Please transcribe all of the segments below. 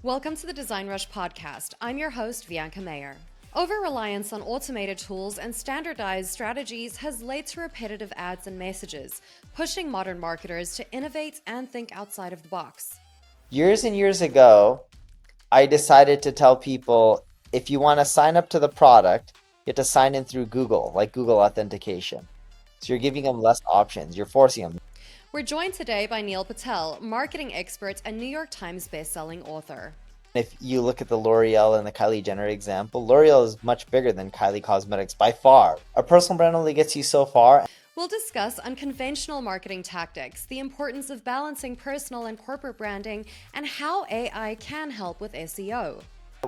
Welcome to the DesignRush Podcast. I'm your host, Bianca Mayer. Over-reliance on automated tools and standardized strategies has led to repetitive ads and messages, pushing modern marketers to innovate and think outside of the box. Years and years ago, I decided to tell people, if you want to sign up to the product, you have to sign in through Google, like Google authentication. So you're giving them less options. You're forcing them. We're joined today by Neil Patel, marketing expert and New York Times bestselling author. If you look at the L'Oreal and the Kylie Jenner example, L'Oreal is much bigger than Kylie Cosmetics by far. A personal brand only gets you so far. We'll discuss unconventional marketing tactics, the importance of balancing personal and corporate branding, and how AI can help with SEO.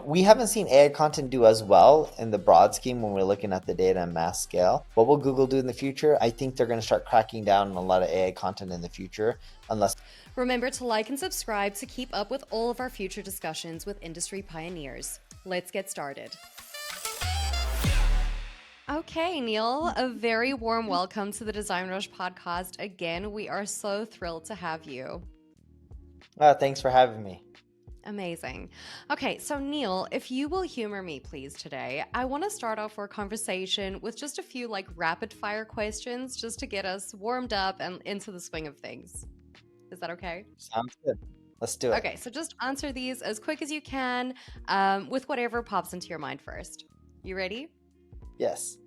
We haven't seen AI content do as well in the broad scheme when we're looking at the data and mass scale. What will Google do in the future? I think they're going to start cracking down on a lot of AI content in the future, unless... Remember to like and subscribe to keep up with all of our future discussions with industry pioneers. Let's get started. Okay, Neil, a very warm welcome to the DesignRush Podcast. Again, we are so thrilled to have you. Thanks for having me. Amazing. Okay, so Neil, if you will humor me, please, today, I want to start off our conversation with just a few rapid fire questions just to get us warmed up and into the swing of things. Is that okay? Sounds good. Let's do it. Okay, so just answer these as quick as you can with whatever pops into your mind first. You ready? Yes.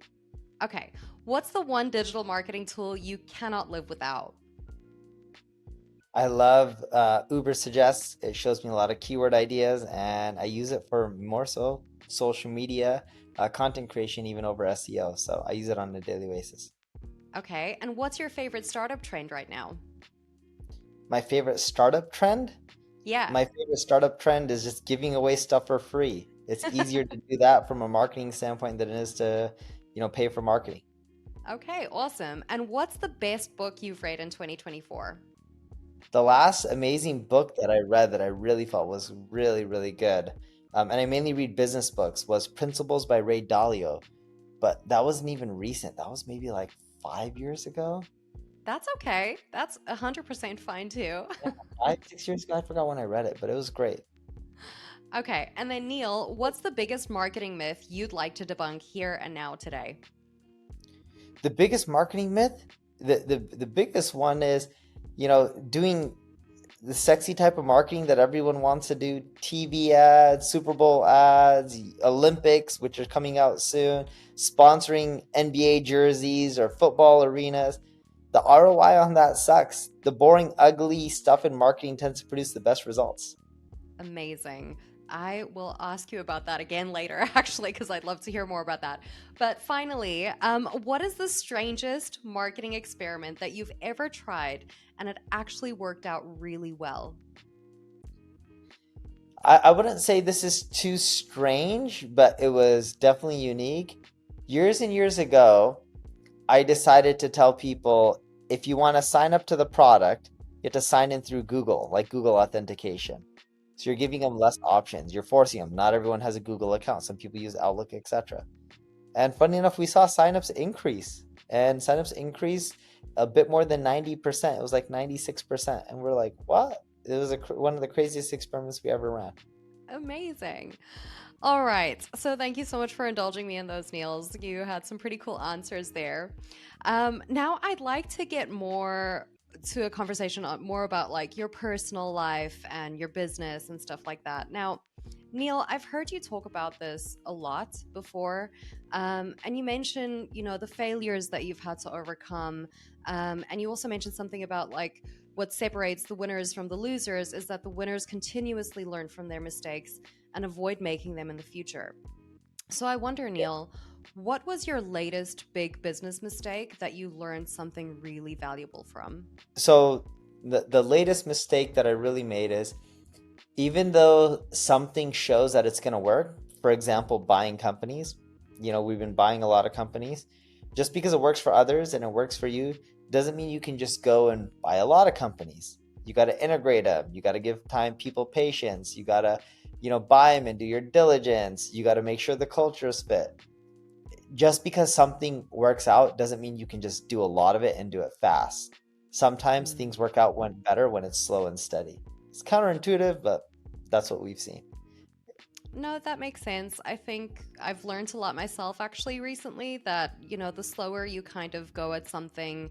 Okay, what's the one digital marketing tool you cannot live without? I love Uber Suggests. It shows me a lot of keyword ideas, and I use it for more so social media, content creation, even over SEO. So I use it on a daily basis. Okay, and what's your favorite startup trend right now? My favorite startup trend? Yeah. My favorite startup trend is just giving away stuff for free. It's easier to do that from a marketing standpoint than it is to, pay for marketing. Okay, awesome. And what's the best book you've read in 2024? The last amazing book that I read that I really felt was really, really good, and I mainly read business books, was Principles by Ray Dalio. But that wasn't even recent. That was maybe 5 years ago. That's okay. That's 100% fine too. 6 years ago. I forgot when I read it, but it was great. Okay, and then Neil, what's the biggest marketing myth you'd like to debunk here and now today? The biggest marketing myth? The biggest one is, doing the sexy type of marketing that everyone wants to do, TV ads, Super Bowl ads, Olympics, which are coming out soon, sponsoring NBA jerseys or football arenas. The ROI on that sucks. The boring, ugly stuff in marketing tends to produce the best results. Amazing. I will ask you about that again later, actually, because I'd love to hear more about that. But finally, what is the strangest marketing experiment that you've ever tried and it actually worked out really well? I wouldn't say this is too strange, but it was definitely unique. Years and years ago, I decided to tell people, if you want to sign up to the product, you have to sign in through Google, like Google authentication. So you're giving them less options. You're forcing them. Not everyone has a Google account. Some people use Outlook, etc. And funny enough, we saw signups increase. And signups increase a bit more than 90%. It was 96%. And we're like, what? It was one of the craziest experiments we ever ran. Amazing. All right. So thank you so much for indulging me in those, Niels. You had some pretty cool answers there. Now I'd like to get more to a conversation more about your personal life and your business and stuff like that. Now, Neil, I've heard you talk about this a lot before, and you mentioned, the failures that you've had to overcome, and you also mentioned something about what separates the winners from the losers is that the winners continuously learn from their mistakes and avoid making them in the future. So I wonder, Neil, what was your latest big business mistake that you learned something really valuable from? So the latest mistake that I really made is, even though something shows that it's going to work, for example, buying companies, we've been buying a lot of companies. Just because it works for others and it works for you doesn't mean you can just go and buy a lot of companies. You got to integrate them. You got to give people patience. You got to, buy them and do your diligence. You got to make sure the culture is fit. Just because something works out doesn't mean you can just do a lot of it and do it fast. Sometimes things work out better when it's slow and steady. It's counterintuitive, but That's what we've seen. No, that makes sense. I think I've learned a lot myself actually recently that, the slower you kind of go at something,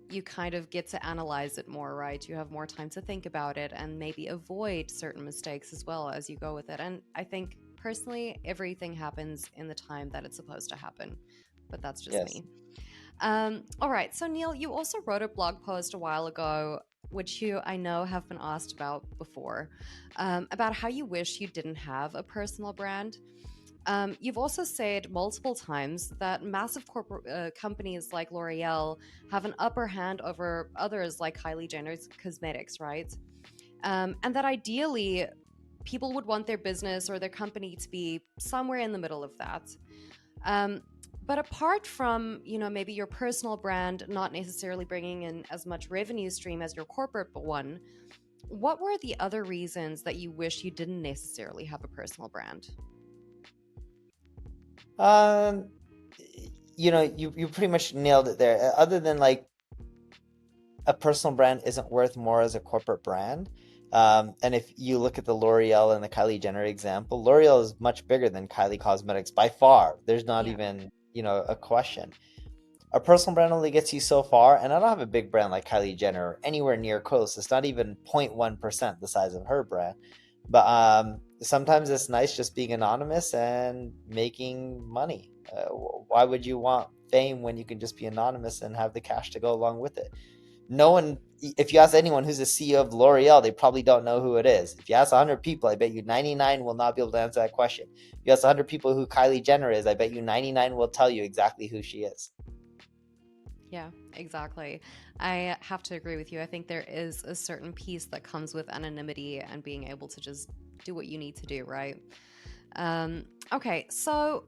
you kind of get to analyze it more, right? You have more time to think about it and maybe avoid certain mistakes as well as you go with it. And I think personally, everything happens in the time that it's supposed to happen. But that's just Yes. me. All right. So, Neil, you also wrote a blog post a while ago, which you, I know, have been asked about before, about how you wish you didn't have a personal brand. You've also said multiple times that massive corporate companies like L'Oreal have an upper hand over others like Kylie Jenner's cosmetics, right? And that ideally, people would want their business or their company to be somewhere in the middle of that. Um, but apart from, maybe your personal brand not necessarily bringing in as much revenue stream as your corporate one, what were the other reasons that you wish you didn't necessarily have a personal brand? Um, you pretty much nailed it there. Other than like a personal brand isn't worth more as a corporate brand. And if you look at the L'Oreal and the Kylie Jenner example, L'Oreal is much bigger than Kylie Cosmetics by far. There's not Yeah. even, a question. A personal brand only gets you so far, and I don't have a big brand like Kylie Jenner or anywhere near close. It's not even 0.1% the size of her brand. But sometimes it's nice just being anonymous and making money. Why would you want fame when you can just be anonymous and have the cash to go along with it? No one, if you ask anyone who's the CEO of L'Oreal, they probably don't know who it is. If you ask 100 people, I bet you 99 will not be able to answer that question. If you ask 100 people who Kylie Jenner is, I bet you 99 will tell you exactly who she is. Yeah, exactly. I have to agree with you. I think there is a certain piece that comes with anonymity and being able to just do what you need to do, right? Okay, so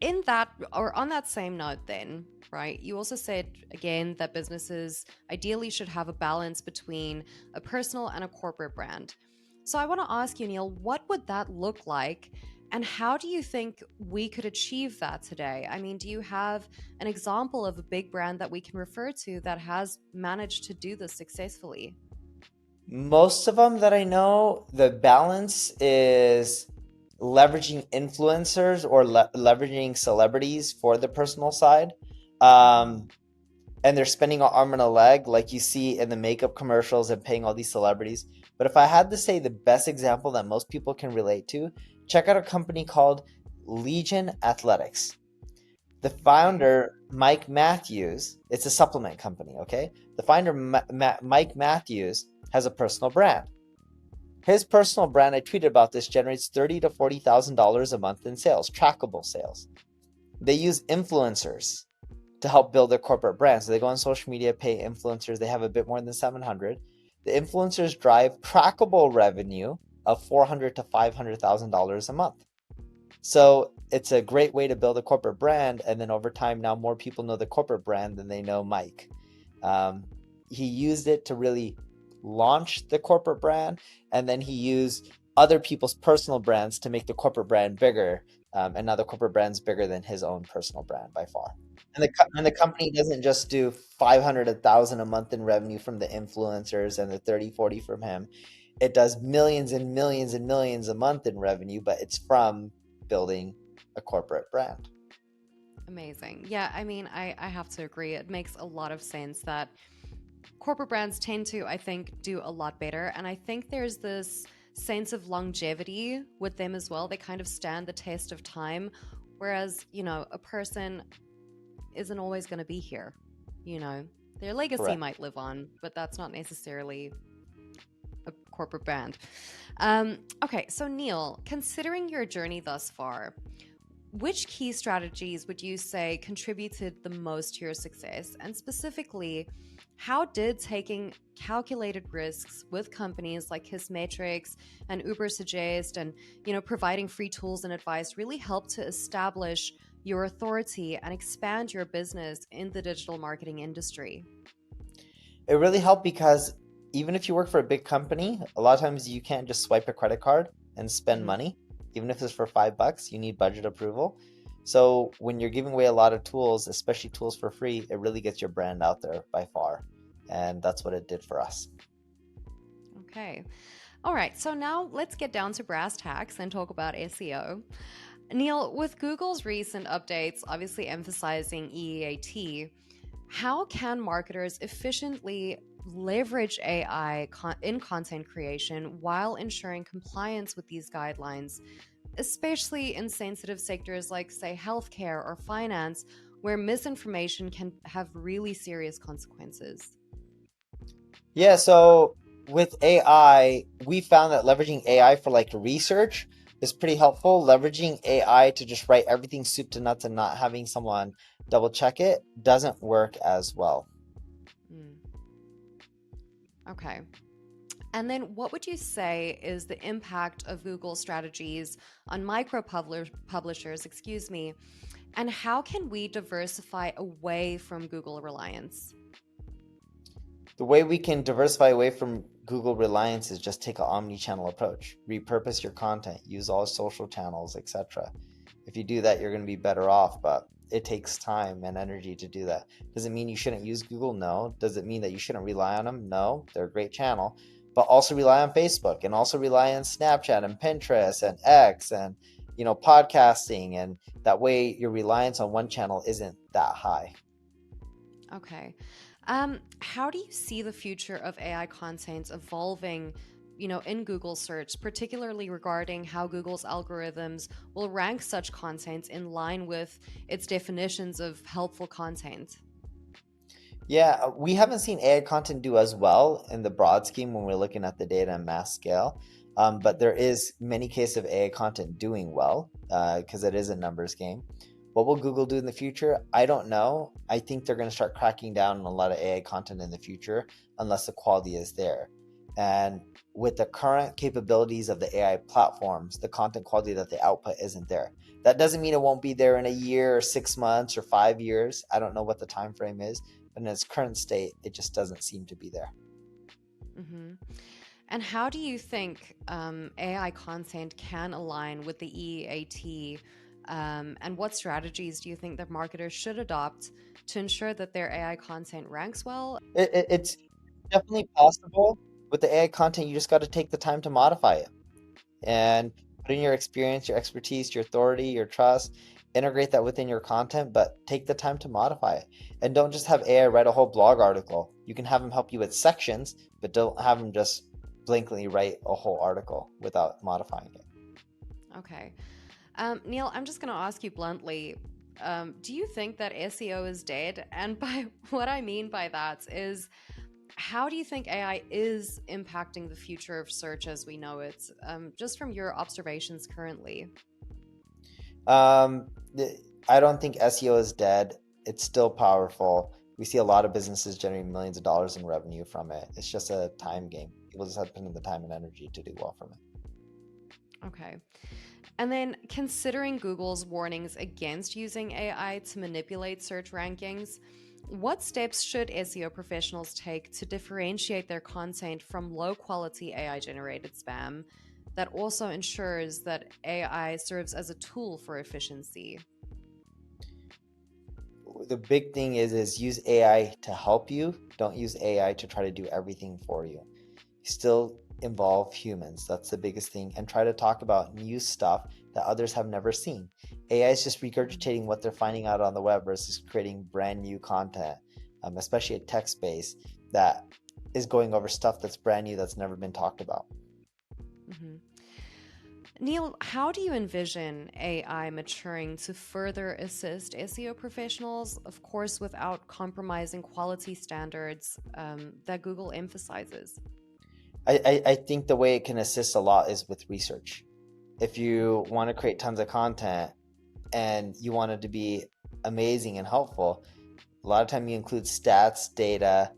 in that, or on that same note, then, right, you also said again that businesses ideally should have a balance between a personal and a corporate brand. So I want to ask you, Neil, what would that look like? And how do you think we could achieve that today? I mean, do you have an example of a big brand that we can refer to that has managed to do this successfully? Most of them that I know, the balance is leveraging influencers or leveraging celebrities for the personal side. Um, and they're spending an arm and a leg, like you see in the makeup commercials and paying all these celebrities. But if I had to say the best example that most people can relate to, check out a company called Legion Athletics. The Okay. founder, Mike Matthews, it's a supplement company, okay? The founder, Mike Matthews, has a personal brand. His personal brand, I tweeted about this, generates $30,000 to $40,000 a month in sales, trackable sales. They use influencers to help build their corporate brand. So they go on social media, pay influencers. They have a bit more than 700. The influencers drive trackable revenue of $400,000 to $500,000 a month. So it's a great way to build a corporate brand. And then over time, now more people know the corporate brand than they know Mike. He used it to really launch the corporate brand. And then he used other people's personal brands to make the corporate brand bigger. And now the corporate brand's bigger than his own personal brand by far. And the company doesn't just do 500, 1,000 a month in revenue from the influencers and the 30, 40 from him. It does millions and millions and millions a month in revenue, but it's from building a corporate brand. Amazing. Yeah, I mean, I have to agree. It makes a lot of sense that corporate brands tend to, I think, do a lot better. And I think there's this sense of longevity with them as well. They kind of stand the test of time. Whereas, a person isn't always going to be here. You know, their legacy Correct. might live on, but that's not necessarily a corporate brand. Okay, so Neil, considering your journey thus far, which key strategies would you say contributed the most to your success? And specifically, how did taking calculated risks with companies like Kissmetrics and Uber Suggest and, providing free tools and advice really help to establish your authority and expand your business in the digital marketing industry? It really helped because even if you work for a big company, a lot of times you can't just swipe a credit card and spend Mhm. money. Even if it's for $5, you need budget approval. So when you're giving away a lot of tools, especially tools for free, it really gets your brand out there by far. And that's what it did for us. Okay. All right, so now let's get down to brass tacks and talk about SEO. Neil, with Google's recent updates obviously emphasizing EEAT, how can marketers efficiently leverage AI in content creation while ensuring compliance with these guidelines, especially in sensitive sectors like, say, healthcare or finance, where misinformation can have really serious consequences? Yeah, so with AI, we found that leveraging AI for like research is pretty helpful. Leveraging AI to just write everything soup to nuts and not having someone double check it doesn't work as well. Mm, okay. And then what would you say is the impact of Google strategies on publishers, and how can we diversify away from Google reliance? The way we can diversify away from Google reliance is just take an omni-channel approach. Repurpose your content, use all social channels, etc. If you do that, you're going to be better off, but it takes time and energy to do that. Does it mean you shouldn't use Google? No. Does it mean that you shouldn't rely on them? No. They're a great channel, but also rely on Facebook and also rely on Snapchat and Pinterest and X and podcasting, and that way your reliance on one channel isn't that high. Okay. How do you see the future of AI content evolving, in Google search, particularly regarding how Google's algorithms will rank such content in line with its definitions of helpful content? Yeah, we haven't seen AI content do as well in the broad scheme when we're looking at the data and mass scale. But there is many cases of AI content doing well because it is a numbers game. What will Google do in the future? I don't know. I think they're going to start cracking down on a lot of AI content in the future unless the quality is there. And with the current capabilities of the AI platforms, the content quality that they output isn't there. That doesn't mean it won't be there in a year or 6 months or 5 years. I don't know what the time frame is, but in its current state, it just doesn't seem to be there. Hmm. And how do you think AI content can align with the EEAT? And what strategies do you think that marketers should adopt to ensure that their AI content ranks well? It's definitely possible. With the AI content, you just got to take the time to modify it and put in your experience, your expertise, your authority, your trust, integrate that within your content, but take the time to modify it. And don't just have AI write a whole blog article. You can have them help you with sections, but don't have them just blankly write a whole article without modifying it. Okay. Neil, I'm just going to ask you bluntly, do you think that SEO is dead? And by what I mean by that is, how do you think AI is impacting the future of search as we know it, just from your observations currently? Um, I don't think SEO is dead. It's still powerful. We see a lot of businesses generating millions of dollars in revenue from it. It's just a time game. People just have to put in the time and energy to do well from it. Okay. And then, considering Google's warnings against using AI to manipulate search rankings, what steps should SEO professionals take to differentiate their content from low quality AI generated spam that also ensures that AI serves as a tool for efficiency? The big thing is use AI to help you. Don't use AI to try to do everything for you. Still involve humans. That's the biggest thing. And try to talk about new stuff that others have never seen. AI is just regurgitating what they're finding out on the web versus creating brand new content, especially a text base that is going over stuff that's brand new that's never been talked about. Mhm. Neil, how do you envision AI maturing to further assist SEO professionals, of course, without compromising quality standards that Google emphasizes? I think the way it can assist a lot is with research. If you want to create tons of content and you want it to be amazing and helpful, a lot of time you include stats, data,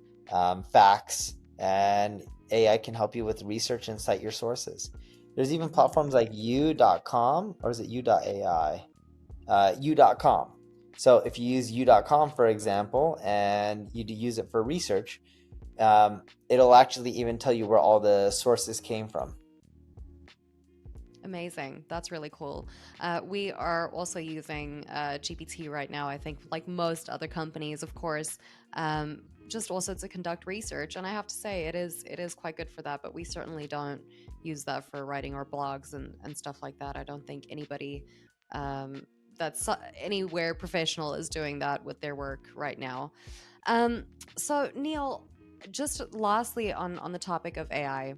facts, and AI can help you with research and cite your sources. There's even platforms like u.com, or is it u.ai? U.com. So if you use u.com, for example, and you use it for research, it'll actually even tell you where all the sources came from. Amazing. That's really cool. We are also using GPT right now, I think, like most other companies, of course. just also to conduct research. And I have to say, it is quite good for that. But we certainly don't use that for writing our blogs and stuff like that. I don't think anybody um, that's anywhere professional is doing that with their work right now. Um, so Neil, just lastly on the topic of AI,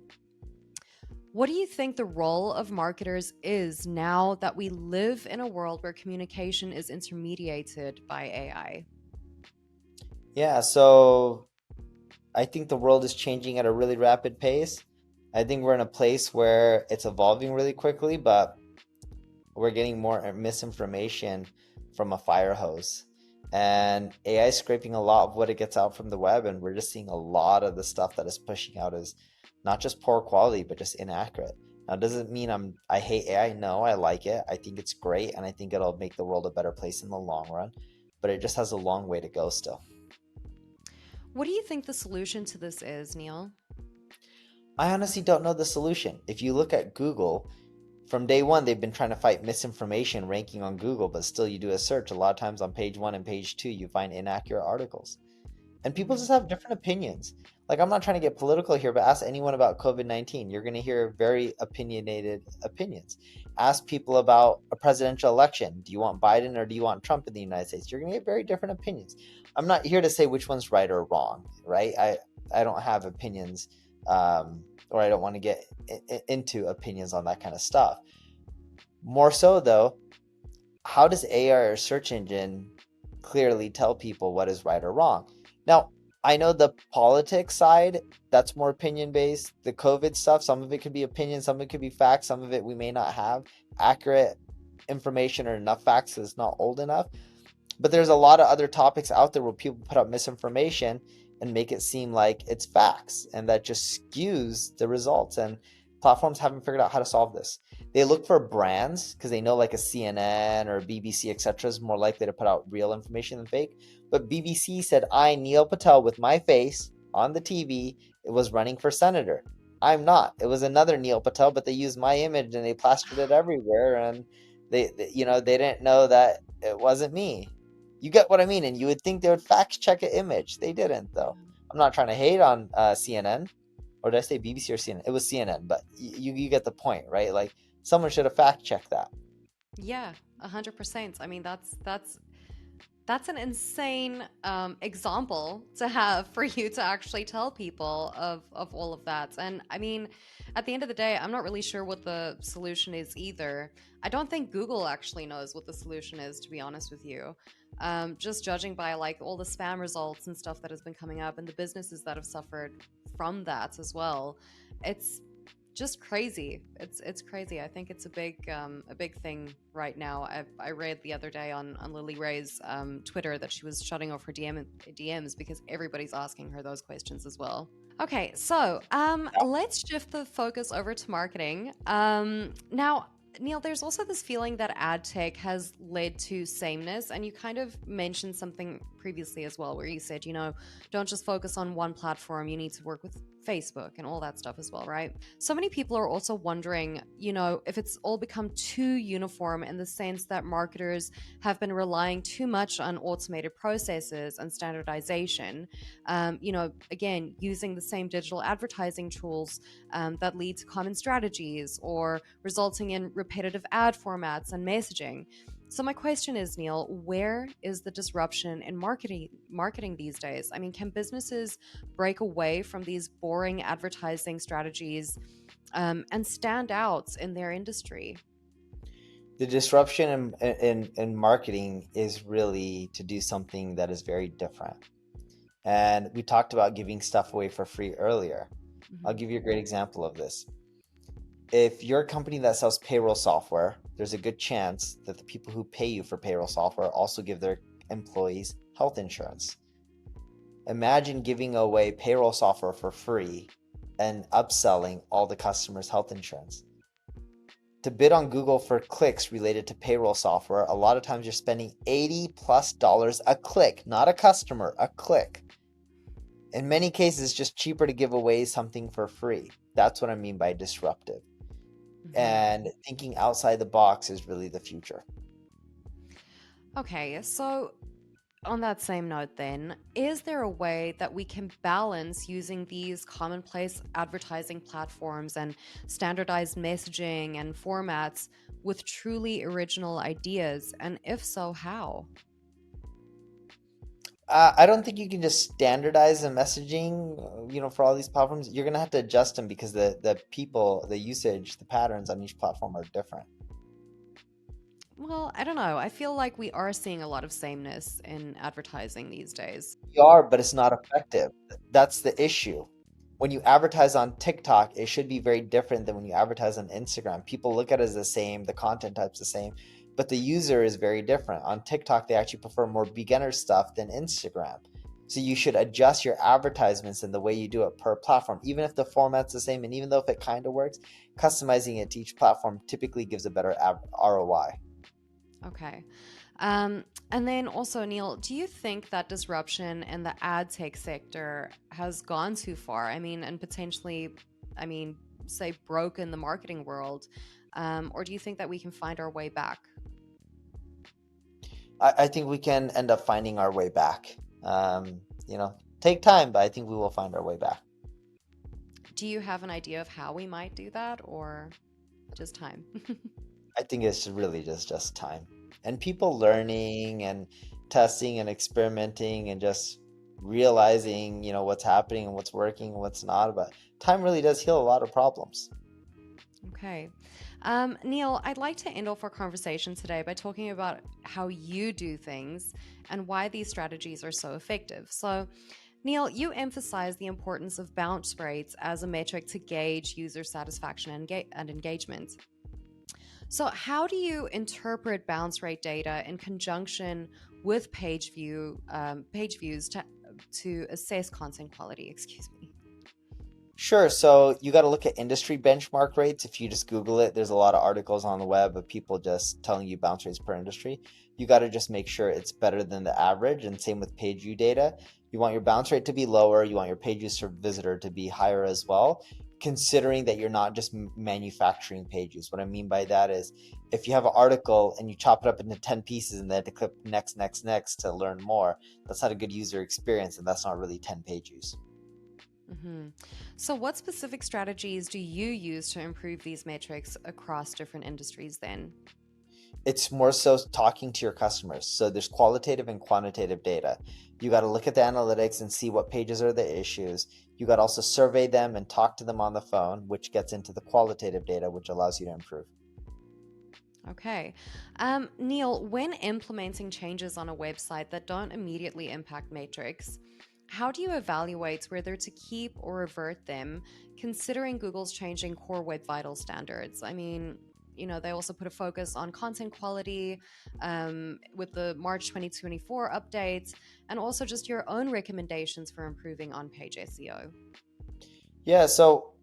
what do you think the role of marketers is now that we live in a world where communication is intermediated by AI? Yeah, so I think the world is changing at a really rapid pace. I think we're in a place where it's evolving really quickly, but we're getting more misinformation from a fire hose. And AI is scraping a lot of what it gets out from the web, and we're just seeing a lot of the stuff that is pushing out is not just poor quality, but just inaccurate. Now, does it mean I hate AI? No, I like it. I think it's great, and I think it'll make the world a better place in the long run. But it just has a long way to go still. What do you think the solution to this is, Neil? I honestly don't know the solution. If you look at Google, from day one, they've been trying to fight misinformation ranking on Google, but still, you do a search. A lot of times on page one and page two, you find inaccurate articles. And people Mhm. just have different opinions. Like, I'm not trying to get political here, but ask anyone about COVID-19. You're going to hear very opinionated opinions. Ask people about a presidential election. Do you want Biden or do you want Trump in the United States? You're going to get very different opinions. I'm not here to say which one's right or wrong, right? I don't have opinions, or I don't want to get into opinions on that kind of stuff. More so, though, how does AI or search engine clearly tell people what is right or wrong? Now, I know the politics side, that's more opinion based. The COVID stuff, some of it could be opinion, some of it could be facts, some of it we may not have accurate information or enough facts because it's not old enough. But there's a lot of other topics out there where people put up misinformation and make it seem like it's facts, and that just skews the results. And platforms haven't figured out how to solve this. They look for brands because they know like a CNN or BBC, etc., is more likely to put out real information than fake. But BBC said, I, Neil Patel, with my face on the TV, it was running for senator. I'm not. It was another Neil Patel, but they used my image and they plastered it everywhere. And they didn't know that it wasn't me. You get what I mean? And you would think they would fact check an image. They didn't, though. I'm not trying to hate on CNN, or did I say BBC or CNN? It was CNN, but you get the point, right? Like, someone should have fact checked that. Yeah, 100%. I mean, that's an insane example to have for you to actually tell people of all of that. And I mean, at the end of the day, I'm not really sure what the solution is either. I don't think Google actually knows what the solution is, to be honest with you. Just judging by like all the spam results and stuff that has been coming up and the businesses that have suffered from that as well, it's just crazy. It's crazy. I think it's a big thing right now. I read the other day on Lily Ray's Twitter that she was shutting off her DMs because everybody's asking her those questions as well. Okay, so let's shift the focus over to marketing. Now, Neil, there's also this feeling that ad tech has led to sameness, and you kind of mentioned something previously as well, where you said, don't just focus on one platform, you need to work with Facebook and all that stuff as well, right? So many people are also wondering, if it's all become too uniform in the sense that marketers have been relying too much on automated processes and standardization. Again, using the same digital advertising tools that lead to common strategies or resulting in repetitive ad formats and messaging. So my question is, Neil, where is the disruption in marketing these days? I mean, can businesses break away from these boring advertising strategies and stand out in their industry? The disruption in marketing is really to do something that is very different. And we talked about giving stuff away for free earlier. I'll give you a great example of this. If you're a company that sells payroll software, there's a good chance that the people who pay you for payroll software also give their employees health insurance. Imagine giving away payroll software for free and upselling all the customers health insurance. To bid on Google for clicks related to payroll software, a lot of times you're spending $80+ a click, not a customer, a click. In many cases, it's just cheaper to give away something for free. That's what I mean by disruptive. And thinking outside the box is really the future. Okay, so On that same note, then, is there a way that we can balance using these commonplace advertising platforms and standardized messaging and formats with truly original ideas? And if so, how? I don't think you can just standardize the messaging, for all these platforms. You're gonna have to adjust them because the people, the usage, the patterns on each platform are different. Well, I don't know. I feel like we are seeing a lot of sameness in advertising these days. You are, but it's not effective. That's the issue. When you advertise on TikTok, it should be very different than when you advertise on Instagram. People look at it as the same, the content type's the same, but the user is very different. On TikTok, they actually prefer more beginner stuff than Instagram. So you should adjust your advertisements and the way you do it per platform, even if the format's the same, and even though if it kind of works, customizing it to each platform typically gives a better ROI. Okay. And then also, Neil, do you think that disruption in the ad tech sector has gone too far? I mean, and potentially, I mean, say, broken the marketing world? Or do you think that we can find our way back? I think we can end up finding our way back. Take time, but I think we will find our way back. Do you have an idea of how we might do that, or just time? I think it's really just time and people learning and testing and experimenting and just realizing, what's happening and what's working and what's not. But time really does heal a lot of problems. Okay. Neil, I'd like to end off our conversation today by talking about how you do things and why these strategies are so effective. So, Neil, you emphasize the importance of bounce rates as a metric to gauge user satisfaction and engagement. So, how do you interpret bounce rate data in conjunction with page views to assess content quality? Excuse me. Sure. So you got to look at industry benchmark rates. If you just Google it, there's a lot of articles on the web of people just telling you bounce rates per industry. You got to just make sure it's better than the average. And same with page view data. You want your bounce rate to be lower. You want your page views per visitor to be higher as well, considering that you're not just manufacturing page views. What I mean by that is if you have an article and you chop it up into 10 pieces and then to click next, next, next to learn more, that's not a good user experience. And that's not really 10 page views. Hmm. So, what specific strategies do you use to improve these metrics across different industries then? It's more so talking to your customers. So there's qualitative and quantitative data. You got to look at the analytics and see what pages are the issues. You got to also survey them and talk to them on the phone, which gets into the qualitative data, which allows you to improve. Okay. Neil, when implementing changes on a website that don't immediately impact metrics, how do you evaluate whether to keep or revert them, considering Google's changing core web vital standards? I mean, they also put a focus on content quality with the March 2024 updates, and also just your own recommendations for improving on page SEO. Yeah, so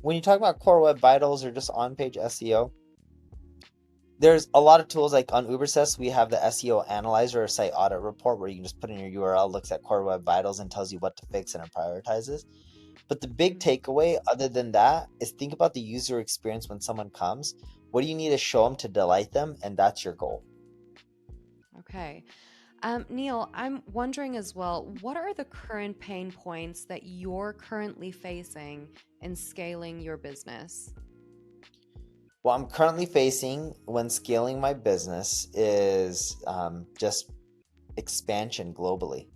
when you talk about core web vitals or just on page SEO, there's a lot of tools like on Ubersys, we have the SEO analyzer or site audit report where you can just put in your URL, looks at core web vitals and tells you what to fix and it prioritizes. But the big takeaway, other than that, is think about the user experience when someone comes. What do you need to show them to delight them? And that's your goal. Okay. Neil, I'm wondering as well, what are the current pain points that you're currently facing in scaling your business? What I'm currently facing when scaling my business is just expansion globally.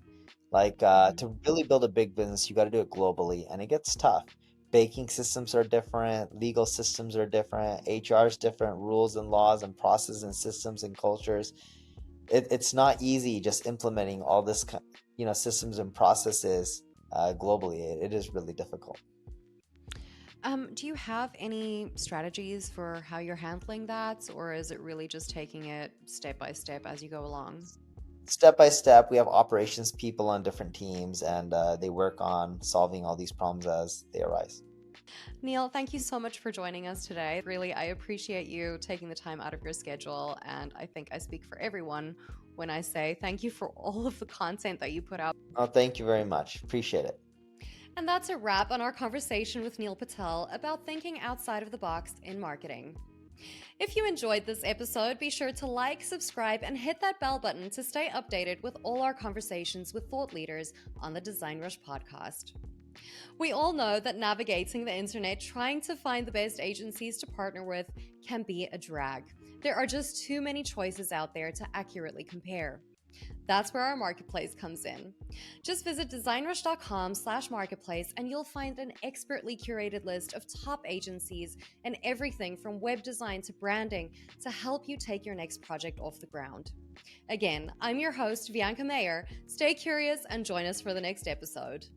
Like Mhm. to really build a big business, you got to do it globally, and it gets tough. Banking systems are different, legal systems are different, HR is different, rules and laws and processes and systems and cultures. It's not easy just implementing all this, systems and processes globally. It is really difficult. Do you have any strategies for how you're handling that, or is it really just taking it step by step as you go along? Step by step, we have operations people on different teams, and they work on solving all these problems as they arise. Neil, thank you so much for joining us today. Really, I appreciate you taking the time out of your schedule, and I think I speak for everyone when I say thank you for all of the content that you put out. Oh, thank you very much. Appreciate it. And that's a wrap on our conversation with Neil Patel about thinking outside of the box in marketing. If you enjoyed this episode, be sure to like, subscribe, and hit that bell button to stay updated with all our conversations with thought leaders on the DesignRush podcast. We all know that navigating the internet trying to find the best agencies to partner with can be a drag. There are just too many choices out there to accurately compare. That's where our marketplace comes in. Just visit designrush.com/marketplace and you'll find an expertly curated list of top agencies and everything from web design to branding to help you take your next project off the ground. Again, I'm your host, Bianca Mayer. Stay curious and join us for the next episode.